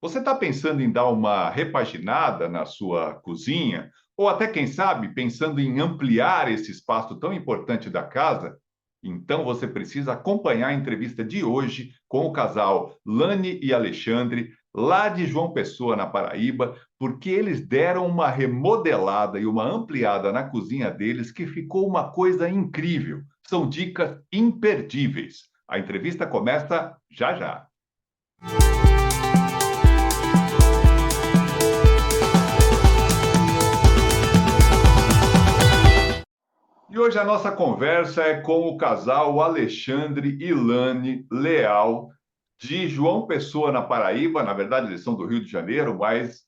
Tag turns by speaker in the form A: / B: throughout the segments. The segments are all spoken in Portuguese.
A: Você está pensando em dar uma repaginada na sua cozinha? Ou até, quem sabe, pensando em ampliar esse espaço tão importante da casa? Então você precisa acompanhar a entrevista de hoje com o casal Lani e Alexandre, lá de João Pessoa, na Paraíba, porque eles deram uma remodelada e uma ampliada na cozinha deles que ficou uma coisa incrível. São dicas imperdíveis. A entrevista começa já já. E hoje a nossa conversa é com o casal Alexandre e Lani Leal, de João Pessoa, na Paraíba. Na verdade, eles são do Rio de Janeiro, mas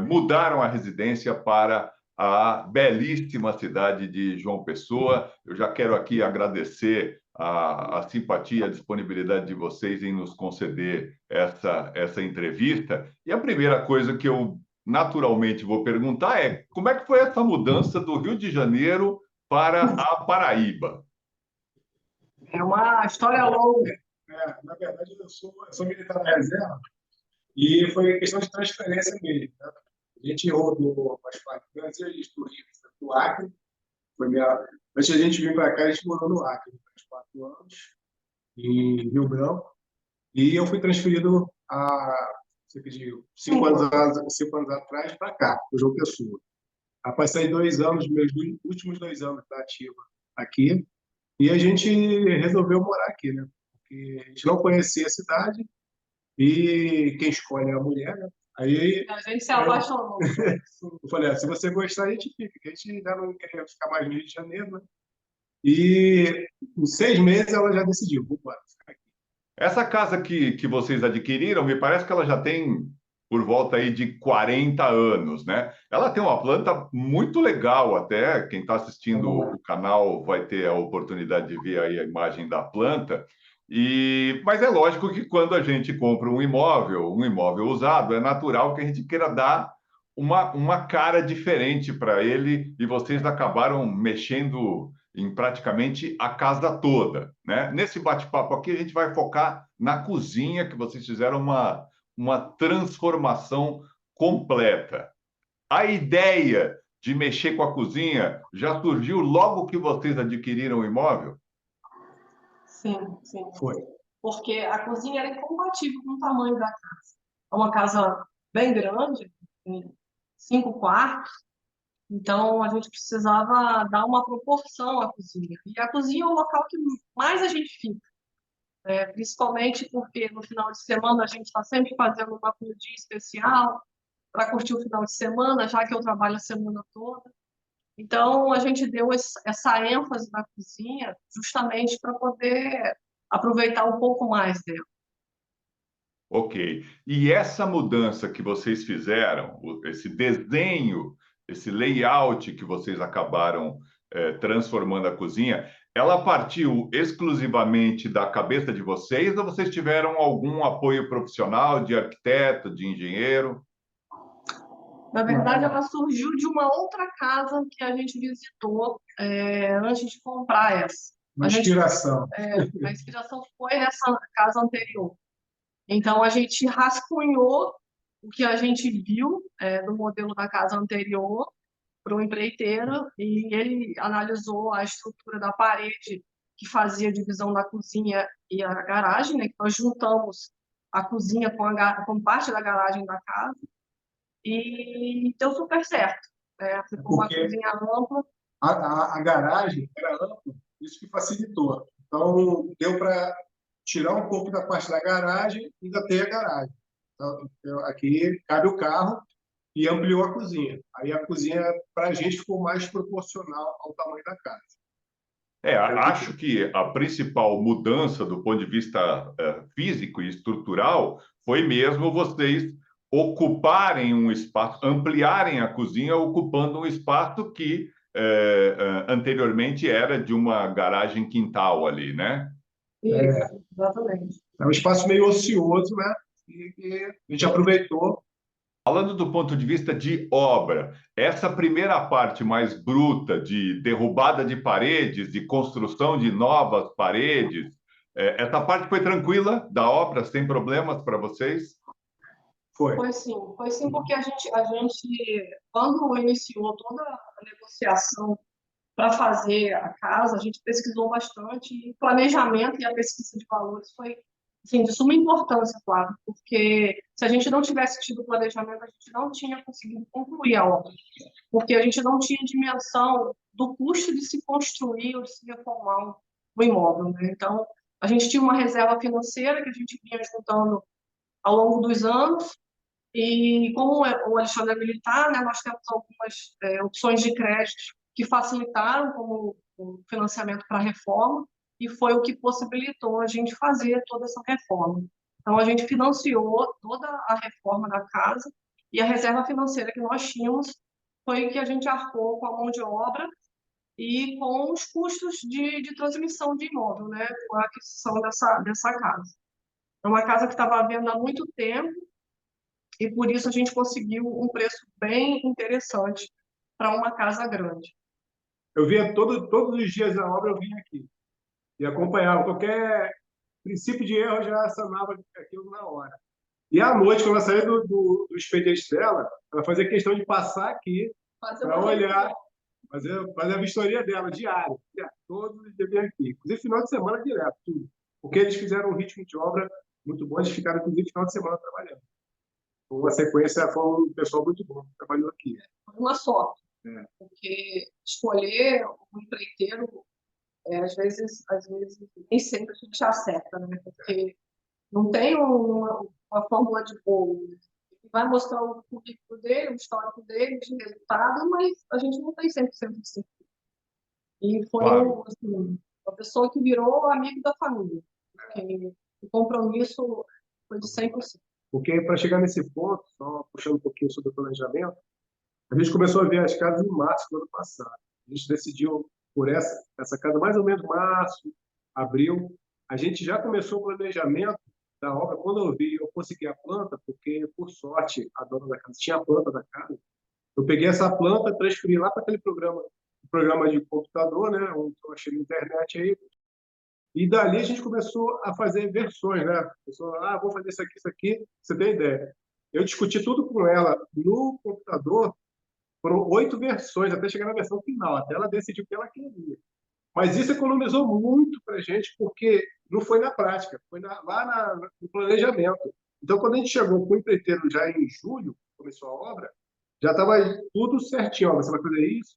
A: mudaram a residência para a belíssima cidade de João Pessoa. Eu já quero aqui agradecer a simpatia, a disponibilidade de vocês em nos conceder essa entrevista. E a primeira coisa que eu naturalmente vou perguntar é como é que foi essa mudança do Rio de Janeiro para a Paraíba?
B: É uma história longa.
C: Na verdade, eu sou militar da reserva e foi questão de transferência mesmo. Né? A gente rodou as partes do Brasil, a gente do Rio, do Acre. Antes de a gente vir para cá, a gente morou no Acre por 4 anos, em Rio Branco. E eu fui transferido há cerca de 5 anos atrás para cá, para João Pessoa. Passei 2 anos, meus últimos 2 anos da ativa aqui, e a gente resolveu morar aqui, né? Porque a gente não conhecia a cidade e quem escolhe é a mulher, né? Aí
B: A gente se apaixonou.
C: eu falei, se você gostar, a gente fica, que a gente ainda não queria ficar mais no Rio de Janeiro, né? E em 6 meses ela já decidiu, vamos embora, ficar aqui.
A: Essa casa que vocês adquiriram, me parece que ela já tem por volta aí de 40 anos, né? Ela tem uma planta muito legal até. Quem está assistindo o canal vai ter a oportunidade de ver aí a imagem da planta. Mas é lógico que quando a gente compra um imóvel usado, é natural que a gente queira dar uma cara diferente para ele, e vocês acabaram mexendo em praticamente a casa toda, né? Nesse bate-papo aqui, a gente vai focar na cozinha, que vocês fizeram uma transformação completa. A ideia de mexer com a cozinha já surgiu logo que vocês adquiriram o imóvel?
B: Sim, sim.
C: Foi.
B: Porque a cozinha era incompatível com o tamanho da casa. É uma casa bem grande, tem 5 quartos, então a gente precisava dar uma proporção à cozinha. E a cozinha é o local que mais a gente fica, principalmente porque no final de semana a gente está sempre fazendo uma comidinha especial para curtir o final de semana, já que eu trabalho a semana toda. Então, a gente deu essa ênfase na cozinha justamente para poder aproveitar um pouco mais dela.
A: Ok. E essa mudança que vocês fizeram, esse desenho, esse layout que vocês acabaram transformando a cozinha, ela partiu exclusivamente da cabeça de vocês ou vocês tiveram algum apoio profissional de arquiteto, de engenheiro?
B: Na verdade, ela surgiu de uma outra casa que a gente visitou antes de comprar essa.
C: Uma inspiração.
B: A inspiração foi nessa casa anterior. Então, a gente rascunhou o que a gente viu no modelo da casa anterior para o empreiteiro, e ele analisou a estrutura da parede que fazia a divisão da cozinha e a garagem, né? Que nós juntamos a cozinha com parte da garagem da casa, e deu super certo. Ficou uma
C: Porque
B: cozinha ampla.
C: a garagem era ampla, isso que facilitou. Então, deu para tirar um pouco da parte da garagem e ainda ter a garagem. Então, aqui cabe o carro e ampliou a cozinha. Aí a cozinha, para a gente, ficou mais proporcional ao tamanho da casa.
A: Acho que a principal mudança do ponto de vista físico e estrutural foi mesmo vocês ocuparem um espaço, ampliarem a cozinha, ocupando um espaço que anteriormente era de uma garagem quintal ali, né?
B: Isso, exatamente.
C: É um espaço meio ocioso, né? E a gente aproveitou.
A: Falando do ponto de vista de obra, essa primeira parte mais bruta de derrubada de paredes, de construção de novas paredes, essa parte foi tranquila da obra, sem problemas para vocês?
C: Foi.
B: Foi sim, porque quando iniciou toda a negociação para fazer a casa, a gente pesquisou bastante, e o planejamento e a pesquisa de valores foi, assim, de suma importância, claro, porque se a gente não tivesse tido planejamento, a gente não tinha conseguido concluir a obra, porque a gente não tinha dimensão do custo de se construir ou de se reformar um imóvel, né? Então, a gente tinha uma reserva financeira que a gente vinha juntando ao longo dos anos, e como o Alexandre é militar, né, nós temos algumas opções de crédito que facilitaram como o financiamento para a reforma, e foi o que possibilitou a gente fazer toda essa reforma. Então, a gente financiou toda a reforma da casa, e a reserva financeira que nós tínhamos foi que a gente arcou com a mão de obra e com os custos de transmissão de imóvel, né, com a aquisição dessa casa. É uma casa que estava à venda há muito tempo, e por isso a gente conseguiu um preço bem interessante para uma casa grande.
C: Eu via todos os dias a obra, eu vinha aqui e acompanhava. Qualquer princípio de erro já sanava aquilo na hora. E à noite, quando ela saía do expediente dela, ela fazia questão de passar aqui para olhar, fazer a vistoria dela diária. Todos os dias vinha aqui. Inclusive, final de semana direto, tudo. Porque eles fizeram um ritmo de obra muito bom, eles ficaram, inclusive, final de semana trabalhando. Uma sequência, foi um pessoal muito bom que trabalhou aqui.
B: Foi uma sorte, porque escolher um empreiteiro, às vezes nem sempre a gente acerta, né? Porque não tem uma fórmula de bolo. Ele vai mostrar o currículo dele, o histórico dele, de resultado, mas a gente não tem 100% de certeza. E foi
A: Claro.
B: assim, uma pessoa que virou amigo da família. Porque o compromisso foi de 100%.
C: Porque para chegar nesse ponto, só puxando um pouquinho sobre o planejamento, a gente começou a ver as casas em março do ano passado. A gente decidiu por essa casa mais ou menos março, abril. A gente já começou o planejamento da obra. Quando eu consegui a planta, porque, por sorte, a dona da casa tinha a planta da casa. Eu peguei essa planta, transferi lá para aquele programa de computador, né, onde eu achei na internet aí. E dali a gente começou a fazer versões, né? Pessoal, vou fazer isso aqui, você tem ideia. Eu discuti tudo com ela no computador, foram 8 versões, até chegar na versão final, até ela decidir o que ela queria. Mas isso economizou muito para a gente, porque não foi na prática, foi no planejamento. Então, quando a gente chegou com o empreiteiro já em julho, começou a obra, já estava tudo certinho. Ó, você vai fazer isso,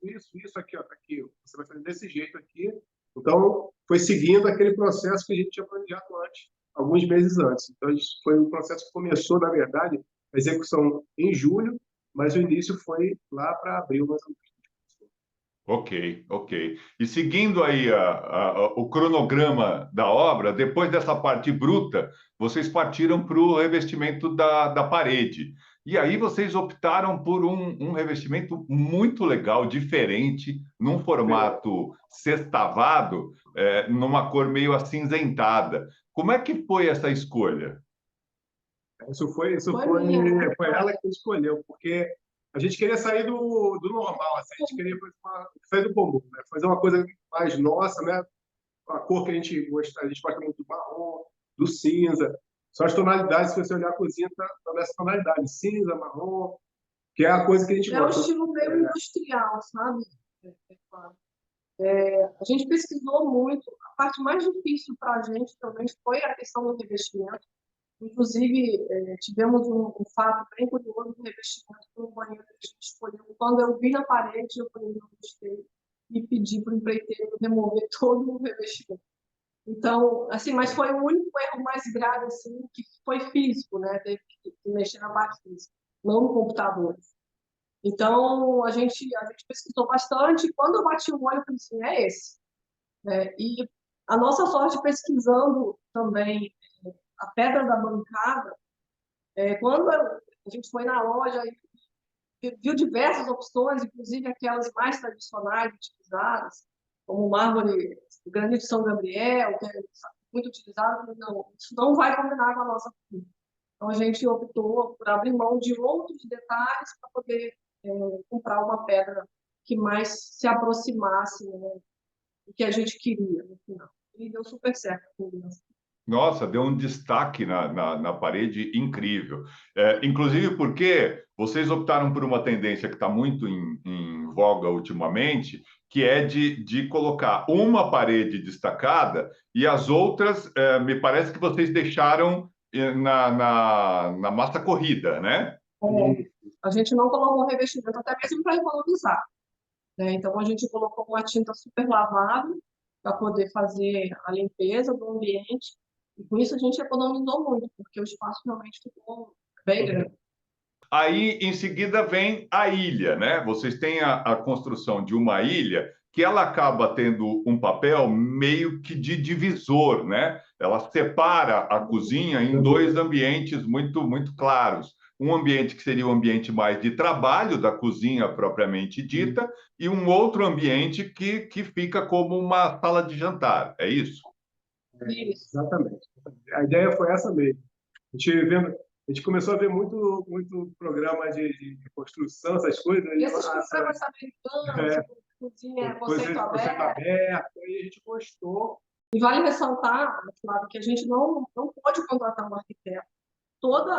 C: aqui, ó, tá aqui. Você vai fazer desse jeito aqui. Então, foi seguindo aquele processo que a gente tinha planejado antes, alguns meses antes. Então, isso foi um processo que começou, na verdade, a execução em julho, mas o início foi lá para abril, mais ou menos.
A: Ok, ok. E seguindo aí o cronograma da obra, depois dessa parte bruta, vocês partiram para o revestimento da parede. E aí vocês optaram por um revestimento muito legal, diferente, num formato sextavado, numa cor meio acinzentada. Como é que foi essa escolha?
C: Foi ela que escolheu, porque a gente queria sair do normal, assim, a gente queria sair do comum, né? Fazer uma coisa mais nossa, né? A cor que a gente gosta muito do marrom, do cinza. São as tonalidades, se você olhar a cozinha, tá nessa tonalidade, cinza, marrom, que é a coisa que a gente
B: É um
C: gosta.
B: estilo meio industrial, sabe? A gente pesquisou muito. A parte mais difícil para a gente também foi a questão do revestimento. Inclusive, tivemos um fato bem curioso do revestimento do banheiro que a gente escolheu. Quando eu vi na parede, eu falei, não gostei, e pedi para o empreiteiro remover todo o revestimento. Então, assim, mas foi o único erro mais grave, assim, que foi físico, né? Teve que mexer na parte física, não no computador. Então, a gente pesquisou bastante, e quando eu bati o olho, eu falei assim, é esse. E a nossa sorte pesquisando também a pedra da bancada, quando a gente foi na loja e viu diversas opções, inclusive aquelas mais tradicionais utilizadas, como o mármore, o granito de São Gabriel, que é muito utilizado, não, isso não vai combinar com a nossa comida. Então, a gente optou por abrir mão de outros detalhes para poder comprar uma pedra que mais se aproximasse, né, do que a gente queria no final. E deu super certo a combinação.
A: Nossa, deu um destaque na parede incrível. Inclusive porque vocês optaram por uma tendência que está muito em voga ultimamente, que é de colocar uma parede destacada e as outras, me parece que vocês deixaram na massa corrida, né?
B: É, a gente não colocou revestimento, até mesmo para economizar, né? Então, a gente colocou uma tinta super lavada para poder fazer a limpeza do ambiente. E com isso a gente economizou muito, porque o espaço realmente ficou bem grande.
A: Aí, em seguida, vem a ilha, né? Vocês têm a construção de uma ilha que ela acaba tendo um papel meio que de divisor, né? Ela separa a cozinha em dois ambientes muito, muito claros. Um ambiente que seria o ambiente mais de trabalho da cozinha propriamente dita, e um outro ambiente que fica como uma sala de jantar. É isso?
B: Isso.
C: Exatamente. A ideia foi essa mesmo. A gente começou a ver muito programa de construção, essas coisas.
B: E esses programas americanos, cozinha, conceito
C: Conceito
B: aberto.
C: aberto, aí a gente gostou.
B: E vale ressaltar, Flávio, que a gente não pode contratar um arquiteto. Todo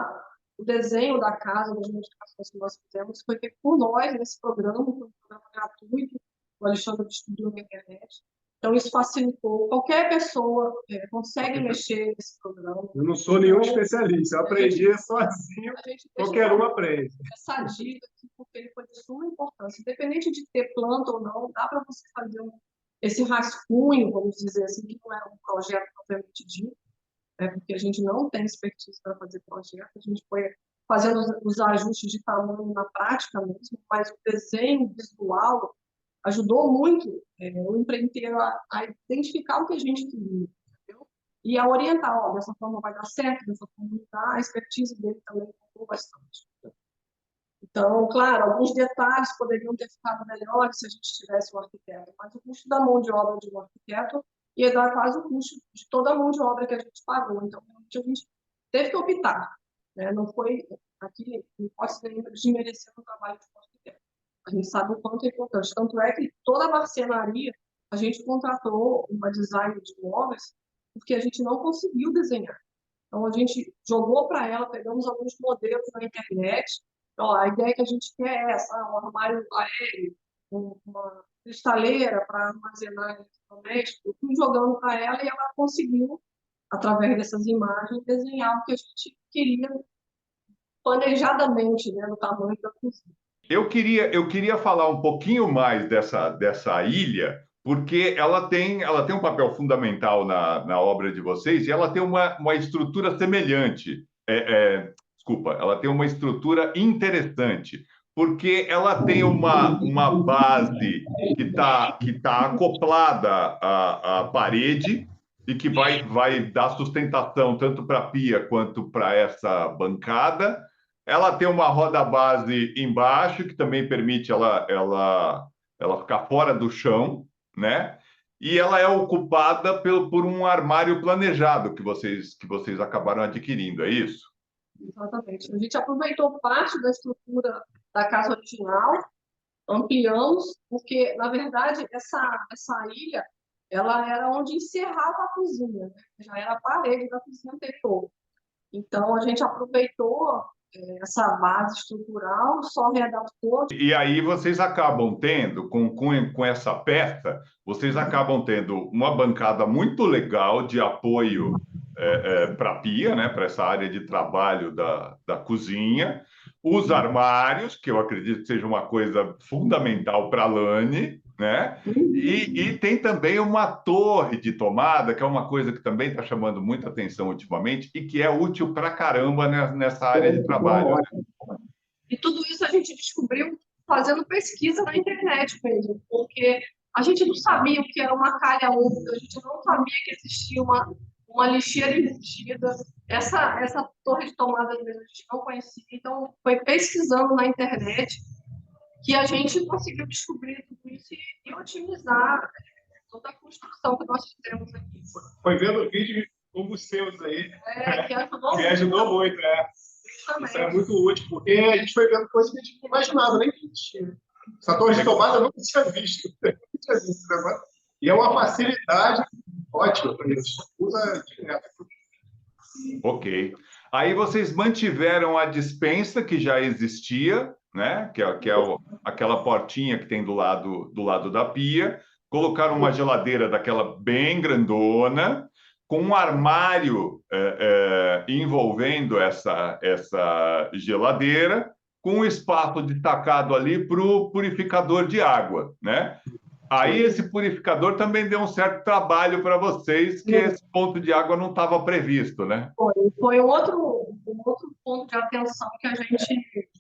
B: o desenho da casa, das modificações que nós fizemos, foi feito por nós nesse programa, foi um programa gratuito, o Alexandre distribuiu na internet. Então, isso facilitou. Qualquer pessoa consegue mexer nesse programa.
C: Eu não sou nenhum especialista, eu aprendi sozinho,
B: A gente
C: qualquer um aprende.
B: essa dica aqui, porque ele foi de suma importância. Independente de ter planta ou não, dá para você fazer esse rascunho, vamos dizer assim, que não é um projeto propriamente dito, porque a gente não tem expertise para fazer projeto, a gente foi fazendo os ajustes de tamanho na prática mesmo, mas o desenho visual ajudou muito o empreiteiro a identificar o que a gente queria, entendeu? E a orientar, ó, dessa forma vai dar certo, dessa forma não dá, a expertise dele também contou bastante. Então, claro, alguns detalhes poderiam ter ficado melhores se a gente tivesse um arquiteto, mas o custo da mão de obra de um arquiteto ia dar quase o custo de toda a mão de obra que a gente pagou. Então, realmente, a gente teve que optar, né? Não foi aqui, não pode ser desmerecer o trabalho de um arquiteto. A gente sabe o quanto é importante. Tanto é que toda a marcenaria, a gente contratou uma design de móveis, porque a gente não conseguiu desenhar. Então, a gente jogou para ela, pegamos alguns modelos na internet. Ó, a ideia que a gente quer é essa, um armário aéreo, uma cristaleira para armazenar eletrodoméstico, fui jogando para ela e ela conseguiu, através dessas imagens, desenhar o que a gente queria planejadamente, né, no tamanho da cozinha.
A: Eu queria falar um pouquinho mais dessa ilha, porque ela tem um papel fundamental na obra de vocês e ela tem uma estrutura semelhante. Desculpa, ela tem uma estrutura interessante, porque ela tem uma base que tá acoplada à parede e que vai dar sustentação tanto para a pia quanto para essa bancada. Ela tem uma roda base embaixo, que também permite ela ficar fora do chão, né? E ela é ocupada por um armário planejado que vocês acabaram adquirindo, é isso?
B: Exatamente. A gente aproveitou parte da estrutura da casa original, ampliamos, porque, na verdade, essa ilha, ela era onde encerrava a cozinha, né? Já era a parede da cozinha anterior. Então, a gente aproveitou essa base estrutural, só readaptou.
A: E aí vocês acabam tendo, com essa peça, vocês acabam tendo uma bancada muito legal de apoio para a pia, né, para essa área de trabalho da cozinha, os armários, que eu acredito que seja uma coisa fundamental para a Lani, né? E tem também uma torre de tomada, que é uma coisa que também está chamando muita atenção ultimamente e que é útil para caramba nessa área de trabalho. Né?
B: E tudo isso a gente descobriu fazendo pesquisa na internet mesmo, porque a gente não sabia o que era uma calha úmida, a gente não sabia que existia uma lixeira embutida. Essa torre de tomada mesmo a gente não conhecia, então foi pesquisando na internet que a gente conseguiu descobrir tudo isso e otimizar toda a construção que nós fizemos aqui.
C: Foi vendo vídeos como os seus aí.
B: Que ajudou
C: que ajudou muito, Isso é muito útil, porque a gente foi vendo coisas que a gente não imaginava, nem que existia. Essa torre de tomada eu nunca tinha visto. E é uma facilidade ótima para eles. Usa direto.
A: Ok. Aí vocês mantiveram a despensa que já existia, né? Aquela portinha que tem do lado da pia. Colocaram uma geladeira daquela bem grandona, com um armário envolvendo essa geladeira, com um espaço destacado ali para o purificador de água, né? Aí esse purificador também deu um certo trabalho para vocês, que esse ponto de água não estava previsto, né?
B: Foi um outro ponto de atenção que a gente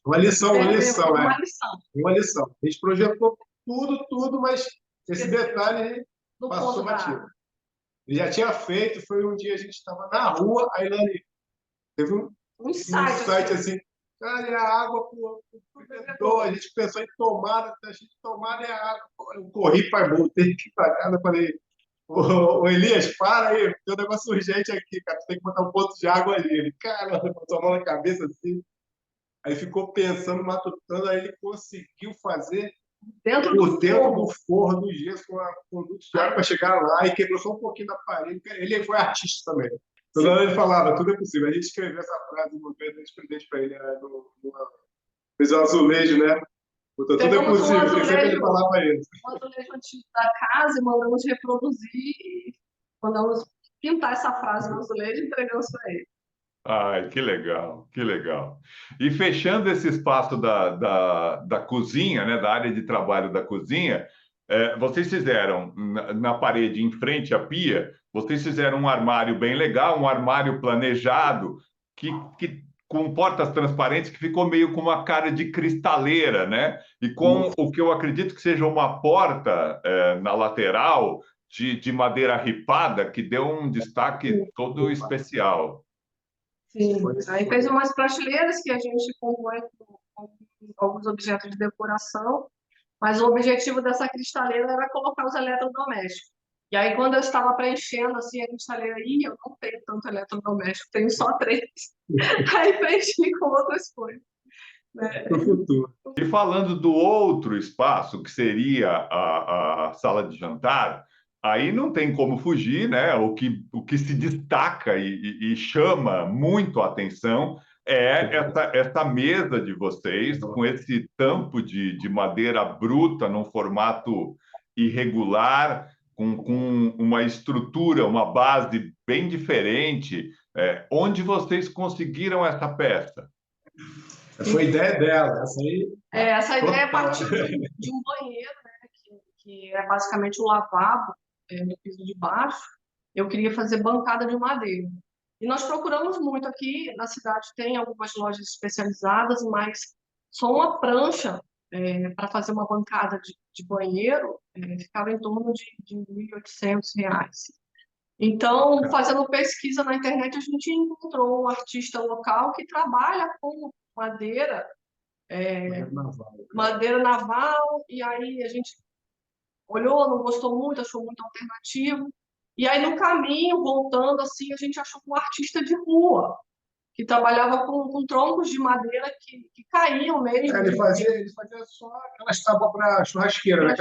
C: Uma lição,
B: uma lição.
C: Uma lição. A gente projetou tudo, mas esse detalhe
B: Do
C: passou
B: ponto da
C: batido.
B: água.
C: Ele já tinha feito, foi um dia a gente estava na rua, aí Lani teve
B: Um
C: um insight assim, cara, e a água pro a gente pensou em tomada, a gente tomada é a água. Eu corri para voltei aqui para casa, falei, ô Elias, para aí, tem um negócio urgente aqui, cara, tu tem que botar um ponto de água ali. Ele, cara, botou a mão na cabeça assim, aí ficou pensando, matutando, aí ele conseguiu fazer por dentro do forro do gesso com a conduto de água para chegar lá e quebrou só um pouquinho da parede. Ele foi artista também. Toda hora ele falava, tudo é possível. A gente escreveu essa frase uma vez, a gente presente para ele, né, fez um azulejo, né? Botou, tudo é possível, porque sempre ele falava isso.
B: Um azulejo antigo da casa e mandamos reproduzir, mandamos pintar essa frase no azulejo e entregamos para ele.
A: Ai, que legal, que legal. E fechando esse espaço da cozinha, né, da área de trabalho da cozinha, vocês fizeram na parede, em frente à pia, vocês fizeram um armário bem legal, um armário planejado, com portas transparentes, que ficou meio com uma cara de cristaleira, né? E com o que eu acredito que seja uma porta na lateral de madeira ripada, que deu um destaque todo especial.
B: Sim, aí fez umas prateleiras que a gente compõe com alguns objetos de decoração, mas o objetivo dessa cristaleira era colocar os eletrodomésticos. E aí, quando eu estava preenchendo assim, a cristaleira, eu não tenho tanto eletrodoméstico, tenho só 3. Aí preenchi com outras coisas. Né?
C: Para o futuro.
A: E falando do outro espaço, que seria a sala de jantar, aí não tem como fugir, né? O que se destaca e chama muito a atenção é essa mesa de vocês, com esse tampo de madeira bruta, num formato irregular, com uma estrutura, uma base bem diferente. Onde vocês conseguiram essa peça?
C: Foi ideia dela.
B: Essa ideia partiu de um banheiro, né, que é basicamente um lavabo no piso de baixo. Eu queria fazer bancada de madeira. E nós procuramos muito aqui na cidade, tem algumas lojas especializadas, mas só uma prancha para fazer uma bancada de banheiro ficava em torno de R$ 1.800. Então, fazendo pesquisa na internet, a gente encontrou um artista local que trabalha com madeira naval, e aí a gente olhou, não gostou muito, achou muito alternativo. E aí, no caminho, voltando assim, a gente achou um artista de rua, que trabalhava com troncos de madeira que caíam mesmo.
C: Ele fazia só aquelas tábuas para churrasqueira, né?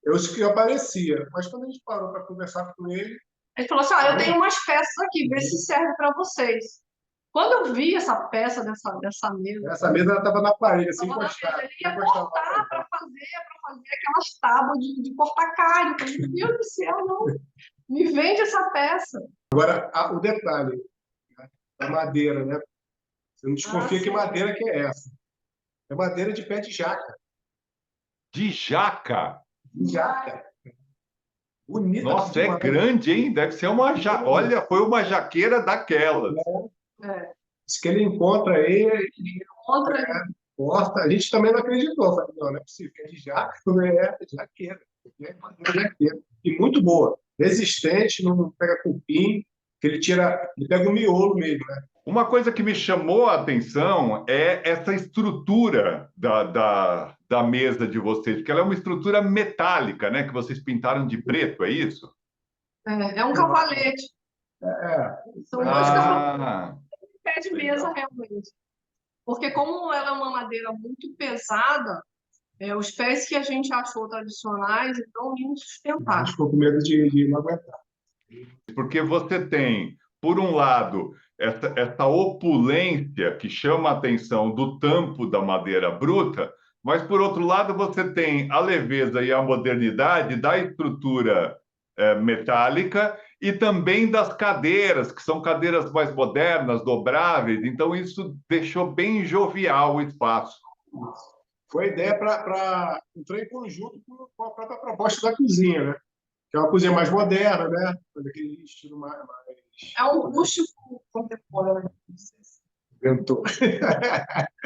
C: Eu isso que aparecia. Mas quando a gente parou para conversar com ele.
B: Ele falou assim: eu tenho umas peças aqui, vê se serve para vocês. Quando eu vi essa peça dessa mesa.
C: Essa mesa estava na parede, assim,
B: encostada. Ele ia cortar para fazer aquelas tábuas de cortar carne. Eu falei, meu Deus do céu, não. Me vende essa peça.
C: Agora, o detalhe, né? A madeira, né? Você não desconfia que madeira que é essa. É madeira de pé de jaca.
A: De jaca?
C: De jaca. Bonita.
A: Nossa, é grande, hein? Deve ser uma jaca. Olha, foi uma jaqueira daquelas.
C: Diz que ele encontra ele corta. A gente também não acreditou. Falei, não é possível, é de jaca, não é jaqueira. É madeira jaqueira. E muito boa. Resistente, não pega cupim, que ele pega o miolo mesmo, né?
A: Uma coisa que me chamou a atenção é essa estrutura da mesa de vocês, porque ela é uma estrutura metálica, né? Que vocês pintaram de preto, é isso?
B: É um cavalete. São dois cavaletes de pé de mesa, realmente. Porque como ela é uma madeira muito pesada, os pés que a gente achou tradicionais estão insustentáveis.
C: A gente ficou com medo de não aguentar.
A: Porque você tem por um lado, essa opulência que chama a atenção do tampo da madeira bruta, mas, por outro lado, você tem a leveza e a modernidade da estrutura metálica e também das cadeiras, que são cadeiras mais modernas, dobráveis. Então, isso deixou bem jovial o espaço.
C: Foi a ideia para entrar em conjunto com a própria proposta da cozinha, né? Que é uma cozinha mais moderna, né? Aquele estilo mais...
B: É um rústico contemporâneo.
C: Inventou.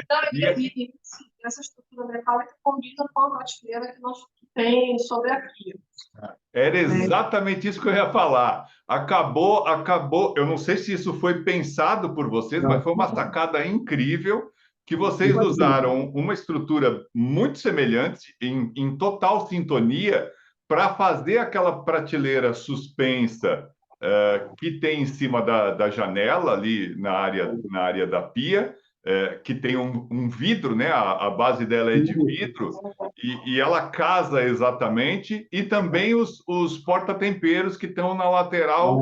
B: Não, e essa estrutura metálica combina com a prateleira que nós tem sobre a pia.
A: Era exatamente isso que eu ia falar. Acabou. Eu não sei se isso foi pensado por vocês, mas foi uma sacada incrível que vocês usaram uma estrutura muito semelhante, em total sintonia, para fazer aquela prateleira suspensa que tem em cima da janela, ali na área da pia, que tem um vidro, né? A base dela é de vidro, e ela casa exatamente, e também os porta-temperos que estão na lateral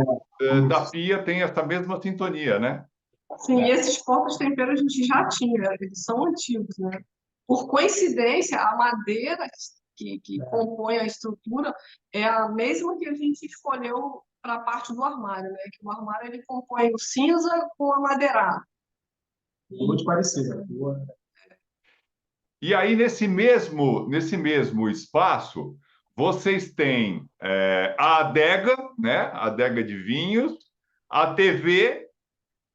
A: da pia têm essa mesma sintonia, né?
B: Sim, e esses porta-temperos a gente já tinha, eles são antigos, né? Por coincidência, a madeira que compõe a estrutura é a mesma que a gente escolheu para a parte do armário, né? Que o armário ele compõe o cinza com a madeirada.
C: Muito parecido.
A: E aí, nesse mesmo espaço, vocês têm a adega, né? A adega de vinhos, a TV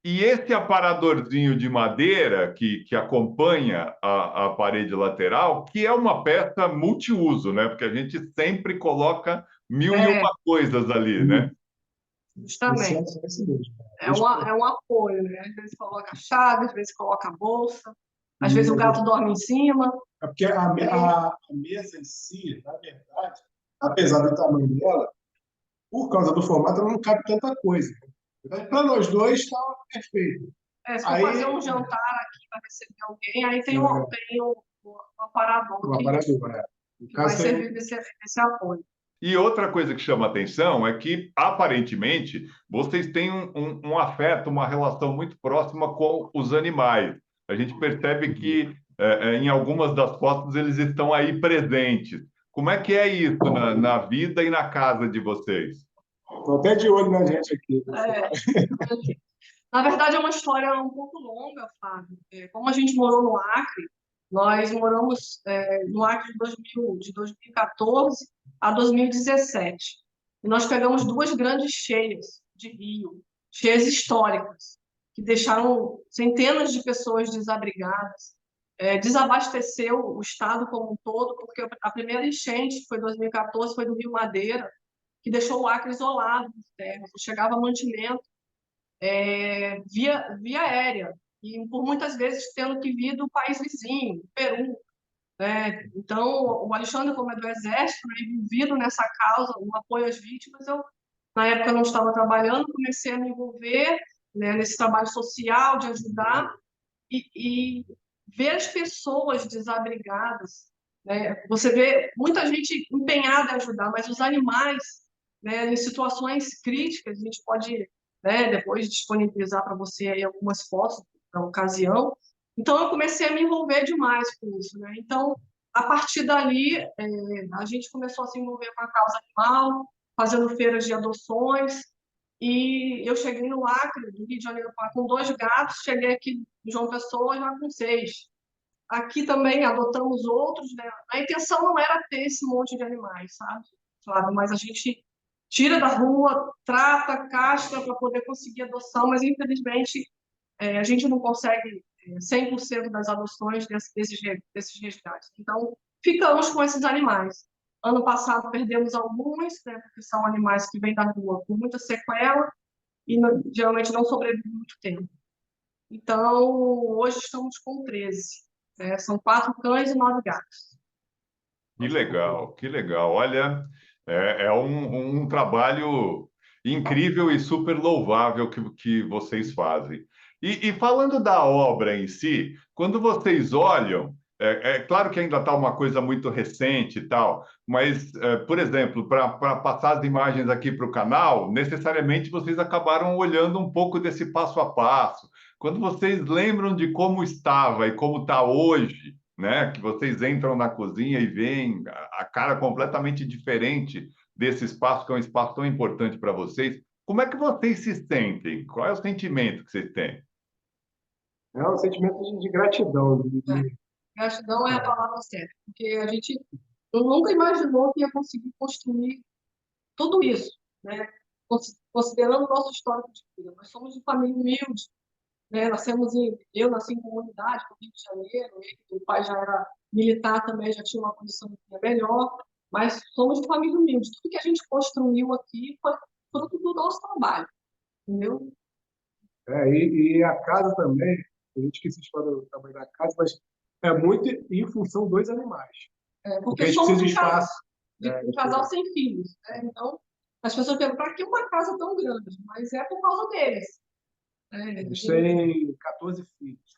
A: e esse aparadorzinho de madeira que acompanha a parede lateral, que é uma peça multiuso, né? Porque a gente sempre coloca mil e
B: É,
A: uma coisas ali, né?
B: justamente. É um apoio, né? Às vezes coloca a chave, às vezes coloca a bolsa, às vezes o gato dorme em cima.
C: É porque a mesa em si, na verdade, apesar do tamanho dela, por causa do formato, ela não cabe tanta coisa. Para nós dois, está perfeito.
B: Se for fazer um jantar aqui para receber alguém, aí tem o aparador
C: O aparador,
B: que vai servir desse apoio.
A: E outra coisa que chama atenção é que, aparentemente, vocês têm um afeto, uma relação muito próxima com os animais. A gente percebe que, em algumas das fotos, eles estão aí presentes. Como é que é isso na vida e na casa de vocês?
C: Estou até de olho na gente aqui.
B: Na verdade, é uma história um pouco longa, Fábio. Como a gente morou no Acre, nós moramos no Acre de 2014 a 2017. E nós pegamos duas grandes cheias de rio, cheias históricas, que deixaram centenas de pessoas desabrigadas, desabasteceu o estado como um todo, porque a primeira enchente, que foi em 2014, foi do Rio Madeira, que deixou o Acre isolado de terra, não chegava mantimento via aérea, e por muitas vezes tendo que vir do país vizinho, do Peru, né? Então, o Alexandre, como é do Exército, envolvido nessa causa, o apoio às vítimas, eu, na época, não estava trabalhando, comecei a me envolver, né, nesse trabalho social de ajudar e ver as pessoas desabrigadas, né? Você vê muita gente empenhada em ajudar, mas os animais, né, em situações críticas, a gente pode, né, depois disponibilizar para você aí algumas fotos da ocasião. Então, eu comecei a me envolver demais com isso, né? Então, a partir dali, a gente começou a se envolver com a causa animal, fazendo feiras de adoções, e eu cheguei no Acre, do Rio de Janeiro, com 2 gatos, cheguei aqui em João Pessoa já com 6. Aqui também adotamos outros, né? A intenção não era ter esse monte de animais, sabe, Flávio? Mas a gente tira da rua, trata, castra para poder conseguir adoção, mas infelizmente a gente não consegue 100% das adoções desses resgates. Então, ficamos com esses animais. Ano passado perdemos alguns, né, porque são animais que vêm da rua com muita sequela e geralmente não sobrevivem muito tempo. Então, hoje estamos com 13. Né? São 4 cães e 9 gatos.
A: Que legal, que legal. Olha, é um trabalho incrível e super louvável que vocês fazem. E falando da obra em si, quando vocês olham, É claro que ainda está uma coisa muito recente e tal, mas, por exemplo, para passar as imagens aqui para o canal, necessariamente vocês acabaram olhando um pouco desse passo a passo. Quando vocês lembram de como estava e como está hoje, né? Que vocês entram na cozinha e veem a cara completamente diferente desse espaço, que é um espaço tão importante para vocês, como é que vocês se sentem? Qual é o sentimento que vocês têm?
C: É um sentimento de gratidão,
B: Gratidão é a palavra certa, porque a gente nunca imaginou que ia conseguir construir tudo isso, né? Considerando o nosso histórico de vida. Nós somos de família humilde, né? Eu nasci em comunidade, no Rio de Janeiro, o pai já era militar também, já tinha uma condição melhor, mas somos de família humilde. Tudo que a gente construiu aqui foi fruto do nosso trabalho, entendeu?
C: e a casa também, a gente que se história do tamanho da casa, mas é muito em função dos animais. Porque
B: Porque
C: a gente
B: somos
C: precisa de espaço.
B: um casal sem filhos, né? Então, as pessoas perguntam, para que uma casa tão grande? Mas é por causa deles.
C: A gente tem 14 filhos.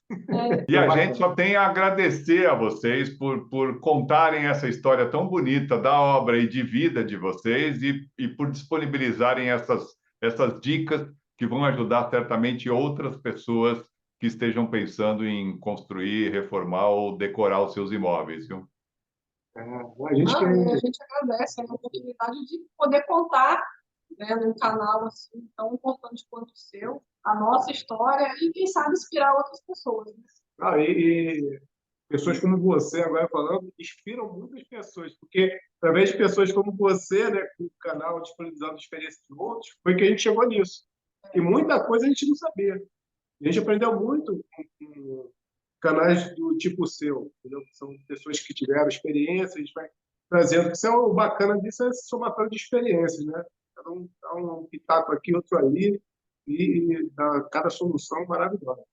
A: E a gente só tem a agradecer a vocês por contarem essa história tão bonita da obra e de vida de vocês e por disponibilizarem essas dicas que vão ajudar certamente outras pessoas que estejam pensando em construir, reformar ou decorar os seus imóveis, viu?
C: A gente
B: A gente agradece a oportunidade de poder contar, né, num canal assim, tão importante quanto o seu, a nossa história e, quem sabe, inspirar outras pessoas. Né?
C: e pessoas como você, agora falando, inspiram muitas pessoas, porque através de pessoas como você, né, com o canal disponibilizando experiências de outros, foi que a gente chegou nisso. E muita coisa a gente não sabia. A gente aprendeu muito com canais do tipo seu, entendeu? São pessoas que tiveram experiência, a gente vai trazendo. Isso é o bacana disso, é esse somatório de experiências, né? Cada um dá um pitaco aqui, outro ali, e dá cada solução maravilhosa.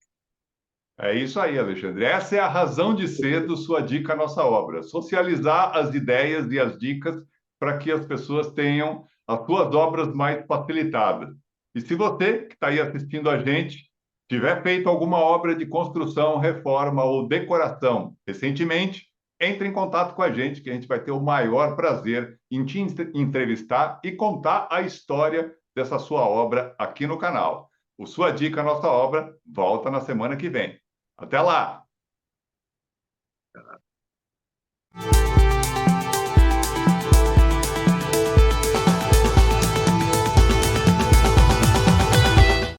A: É isso aí, Alexandre. Essa é a razão de ser do Sua Dica Nossa Obra. Socializar as ideias e as dicas para que as pessoas tenham as suas obras mais facilitadas. E se você, que está aí assistindo a gente, tiver feito alguma obra de construção, reforma ou decoração recentemente, entre em contato com a gente, que a gente vai ter o maior prazer em te entrevistar e contar a história dessa sua obra aqui no canal. O Sua Dica Nossa Obra volta na semana que vem. Até lá!